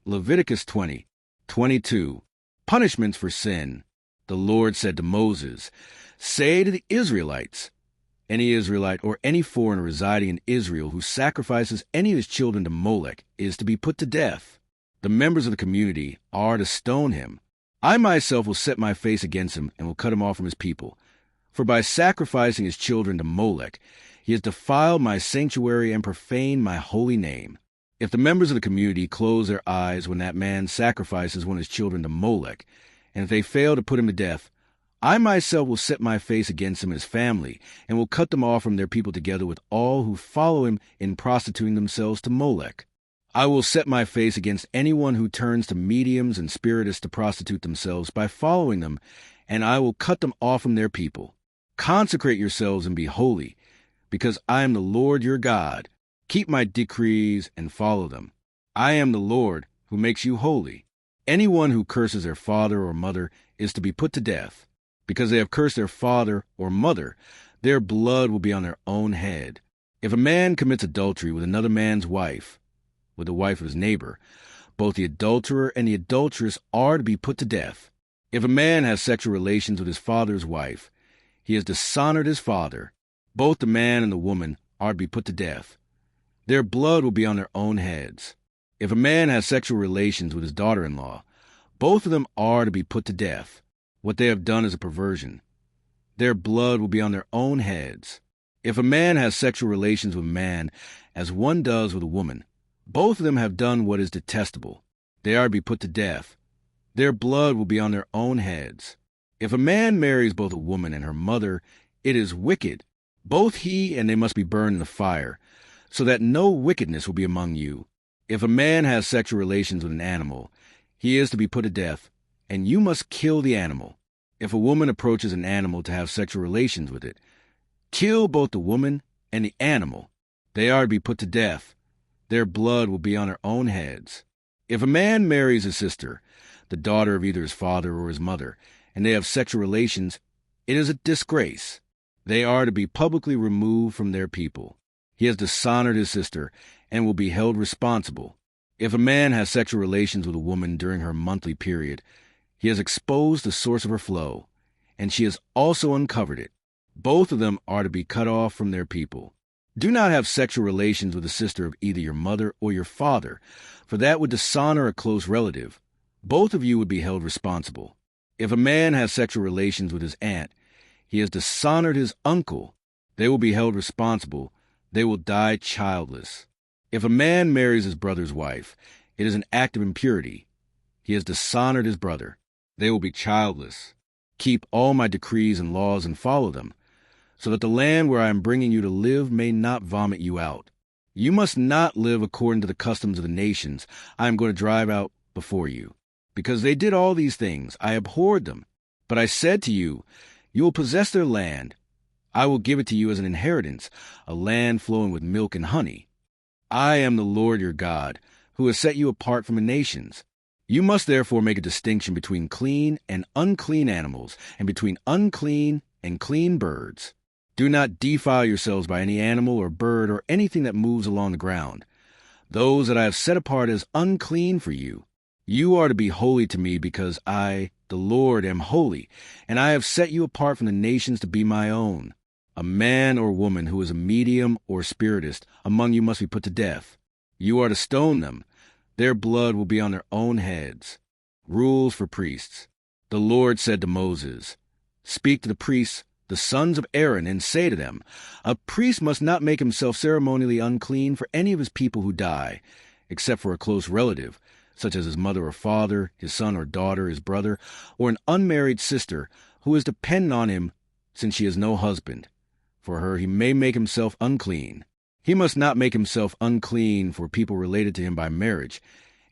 Leviticus 20:22. Punishments for sin. The Lord said to Moses, "Say to the Israelites, any Israelite or any foreigner residing in Israel who sacrifices any of his children to Molech is to be put to death. The members of the community are to stone him. I myself will set my face against him and will cut him off from his people. For by sacrificing his children to Molech, he has defiled my sanctuary and profaned my holy name. If the members of the community close their eyes when that man sacrifices one of his children to Molech, and if they fail to put him to death, I myself will set my face against him and his family, and will cut them off from their people together with all who follow him in prostituting themselves to Molech. I will set my face against anyone who turns to mediums and spiritists to prostitute themselves by following them, and I will cut them off from their people. Consecrate yourselves and be holy, because I am the Lord your God. Keep my decrees and follow them. I am the Lord who makes you holy. Anyone who curses their father or mother is to be put to death. Because they have cursed their father or mother, their blood will be on their own head. If a man commits adultery with another man's wife, with the wife of his neighbor, both the adulterer and the adulteress are to be put to death. If a man has sexual relations with his father's wife, he has dishonored his father. Both the man and the woman are to be put to death. Their blood will be on their own heads. If a man has sexual relations with his daughter-in-law, both of them are to be put to death. What they have done is a perversion. Their blood will be on their own heads. If a man has sexual relations with a man, as one does with a woman, both of them have done what is detestable. They are to be put to death. Their blood will be on their own heads. If a man marries both a woman and her mother, it is wicked. Both he and they must be burned in the fire, so that no wickedness will be among you. If a man has sexual relations with an animal, he is to be put to death, and you must kill the animal. If a woman approaches an animal to have sexual relations with it, kill both the woman and the animal. They are to be put to death. Their blood will be on their own heads. If a man marries his sister, the daughter of either his father or his mother, and they have sexual relations, it is a disgrace. They are to be publicly removed from their people. He has dishonored his sister and will be held responsible. If a man has sexual relations with a woman during her monthly period, he has exposed the source of her flow, and she has also uncovered it. Both of them are to be cut off from their people. Do not have sexual relations with the sister of either your mother or your father, for that would dishonor a close relative. Both of you would be held responsible. If a man has sexual relations with his aunt, he has dishonored his uncle. They will be held responsible. They will die childless. If a man marries his brother's wife, it is an act of impurity. He has dishonored his brother. They will be childless. Keep all my decrees and laws and follow them, so that the land where I am bringing you to live may not vomit you out. You must not live according to the customs of the nations I am going to drive out before you. Because they did all these things, I abhorred them. But I said to you, you will possess their land. I will give it to you as an inheritance, a land flowing with milk and honey. I am the Lord your God, who has set you apart from the nations. You must therefore make a distinction between clean and unclean animals, and between unclean and clean birds. Do not defile yourselves by any animal or bird or anything that moves along the ground. Those that I have set apart as unclean for you. You are to be holy to me because I, the Lord, am holy, and I have set you apart from the nations to be my own. A man or woman who is a medium or spiritist among you must be put to death. You are to stone them. Their blood will be on their own heads. Rules for priests. The Lord said to Moses, "Speak to the priests, the sons of Aaron, and say to them, a priest must not make himself ceremonially unclean for any of his people who die, except for a close relative, such as his mother or father, his son or daughter, his brother, or an unmarried sister who is dependent on him since she has no husband. For her he may make himself unclean. He must not make himself unclean for people related to him by marriage,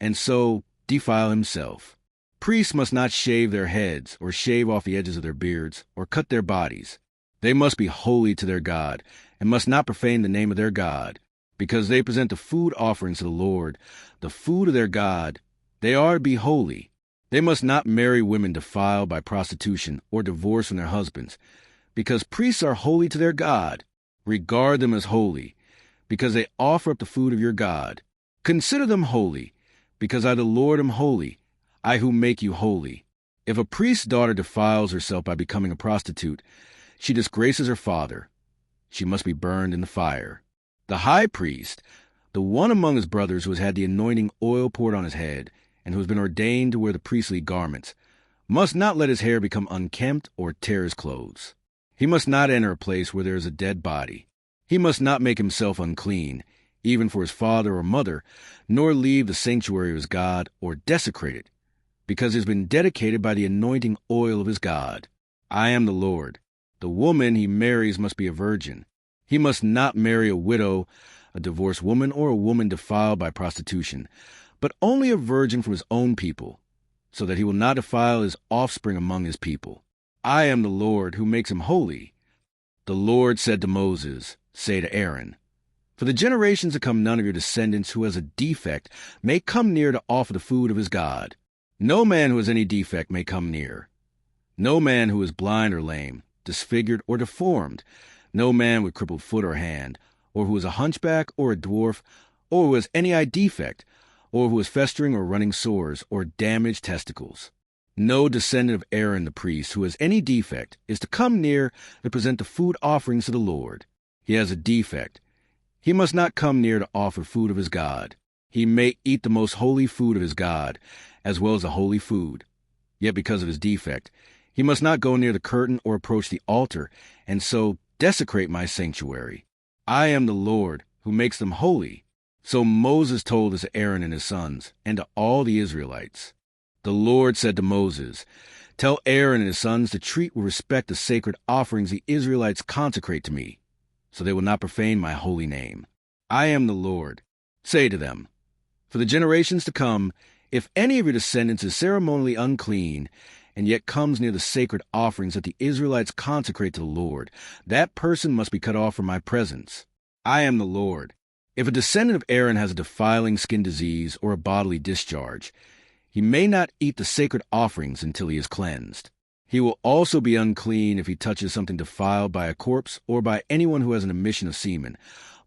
and so defile himself. Priests must not shave their heads, or shave off the edges of their beards, or cut their bodies. They must be holy to their God, and must not profane the name of their God. Because they present the food offerings to the Lord, the food of their God, they are to be holy. They must not marry women defiled by prostitution or divorced from their husbands, because priests are holy to their God. Regard them as holy, because they offer up the food of your God. Consider them holy, because I the Lord am holy, I who make you holy. If a priest's daughter defiles herself by becoming a prostitute, she disgraces her father. She must be burned in the fire. The high priest, the one among his brothers who has had the anointing oil poured on his head, and who has been ordained to wear the priestly garments, must not let his hair become unkempt or tear his clothes. He must not enter a place where there is a dead body. He must not make himself unclean, even for his father or mother, nor leave the sanctuary of his God or desecrate it, because he has been dedicated by the anointing oil of his God. I am the Lord. The woman he marries must be a virgin. He must not marry a widow, a divorced woman, or a woman defiled by prostitution, but only a virgin from his own people, so that he will not defile his offspring among his people. I am the Lord who makes him holy. The Lord said to Moses, say to Aaron, for the generations to come, none of your descendants who has a defect may come near to offer the food of his God. No man who has any defect may come near. No man who is blind or lame, disfigured or deformed, no man with crippled foot or hand, or who is a hunchback or a dwarf, or who has any eye defect, or who has festering or running sores, or damaged testicles. No descendant of Aaron the priest who has any defect is to come near to present the food offerings to the Lord. He has a defect. He must not come near to offer food of his God. He may eat the most holy food of his God, as well as the holy food. Yet because of his defect, he must not go near the curtain or approach the altar, and so desecrate my sanctuary. I am the Lord who makes them holy. So Moses told this to Aaron and his sons, and to all the Israelites. The Lord said to Moses, tell Aaron and his sons to treat with respect the sacred offerings the Israelites consecrate to me, so they will not profane my holy name. I am the Lord. Say to them, for the generations to come, if any of your descendants is ceremonially unclean, and yet comes near the sacred offerings that the Israelites consecrate to the Lord, that person must be cut off from my presence. I am the Lord. If a descendant of Aaron has a defiling skin disease or a bodily discharge, he may not eat the sacred offerings until he is cleansed. He will also be unclean if he touches something defiled by a corpse or by anyone who has an emission of semen,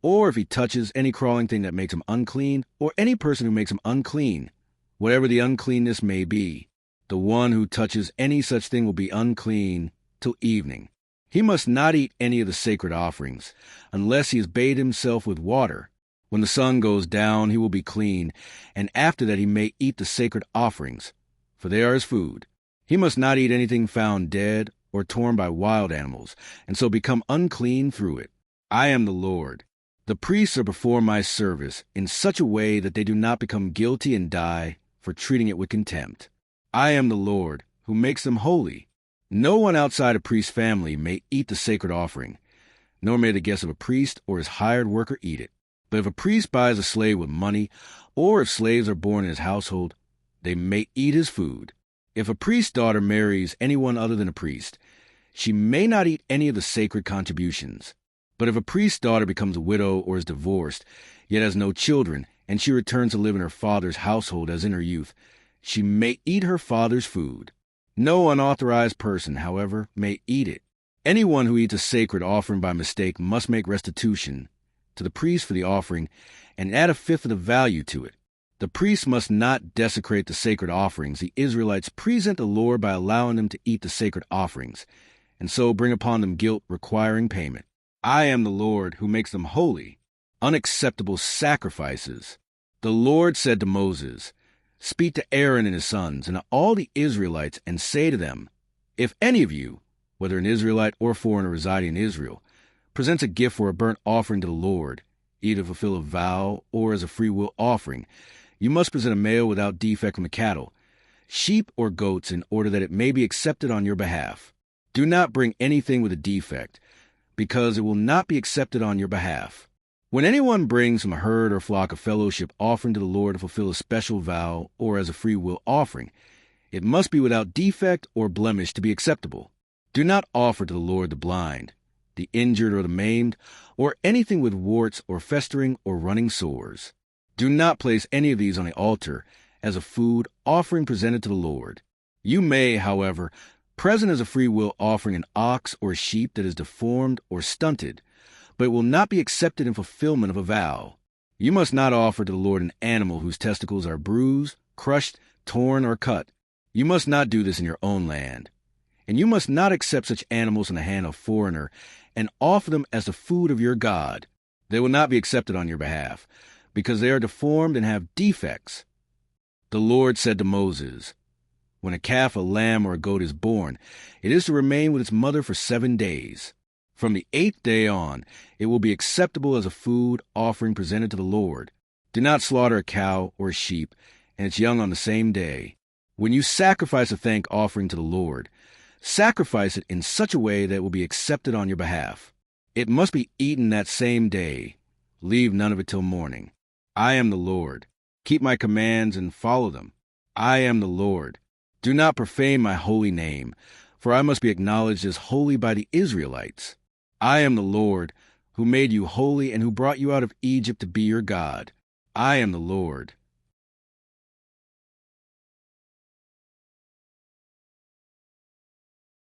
or if he touches any crawling thing that makes him unclean, or any person who makes him unclean, whatever the uncleanness may be. The one who touches any such thing will be unclean till evening. He must not eat any of the sacred offerings, unless he has bathed himself with water. When the sun goes down, he will be clean, and after that he may eat the sacred offerings, for they are his food. He must not eat anything found dead or torn by wild animals, and so become unclean through it. I am the Lord. The priests are before my service in such a way that they do not become guilty and die for treating it with contempt. I am the Lord, who makes them holy. No one outside a priest's family may eat the sacred offering, nor may the guest of a priest or his hired worker eat it. But if a priest buys a slave with money, or if slaves are born in his household, they may eat his food. If a priest's daughter marries anyone other than a priest, she may not eat any of the sacred contributions. But if a priest's daughter becomes a widow or is divorced, yet has no children, and she returns to live in her father's household as in her youth, she may eat her father's food. No unauthorized person, however, may eat it. Anyone who eats a sacred offering by mistake must make restitution to the priest for the offering and add a fifth of the value to it. The priest must not desecrate the sacred offerings the Israelites present the Lord by allowing them to eat the sacred offerings, and so bring upon them guilt requiring payment. I am the Lord who makes them holy, unacceptable sacrifices. The Lord said to Moses, speak to Aaron and his sons and to all the Israelites and say to them, if any of you, whether an Israelite or foreigner residing in Israel, presents a gift for a burnt offering to the Lord, either to fulfill a vow or as a freewill offering, you must present a male without defect from the cattle, sheep or goats, in order that it may be accepted on your behalf. Do not bring anything with a defect, because it will not be accepted on your behalf. When anyone brings from a herd or flock a fellowship offering to the Lord to fulfill a special vow or as a free will offering, it must be without defect or blemish to be acceptable. Do not offer to the Lord the blind, the injured or the maimed, or anything with warts or festering or running sores. Do not place any of these on the altar as a food offering presented to the Lord. You may, however, present as a free will offering an ox or a sheep that is deformed or stunted, but it will not be accepted in fulfillment of a vow. You must not offer to the Lord an animal whose testicles are bruised, crushed, torn, or cut. You must not do this in your own land. And you must not accept such animals in the hand of a foreigner and offer them as the food of your God. They will not be accepted on your behalf, because they are deformed and have defects. The Lord said to Moses, when a calf, a lamb, or a goat is born, it is to remain with its mother for 7 days. From the 8th day on, it will be acceptable as a food offering presented to the Lord. Do not slaughter a cow or a sheep and its young on the same day. When you sacrifice a thank offering to the Lord, sacrifice it in such a way that it will be accepted on your behalf. It must be eaten that same day. Leave none of it till morning. I am the Lord. Keep my commands and follow them. I am the Lord. Do not profane my holy name, for I must be acknowledged as holy by the Israelites. I am the Lord, who made you holy and who brought you out of Egypt to be your God. I am the Lord.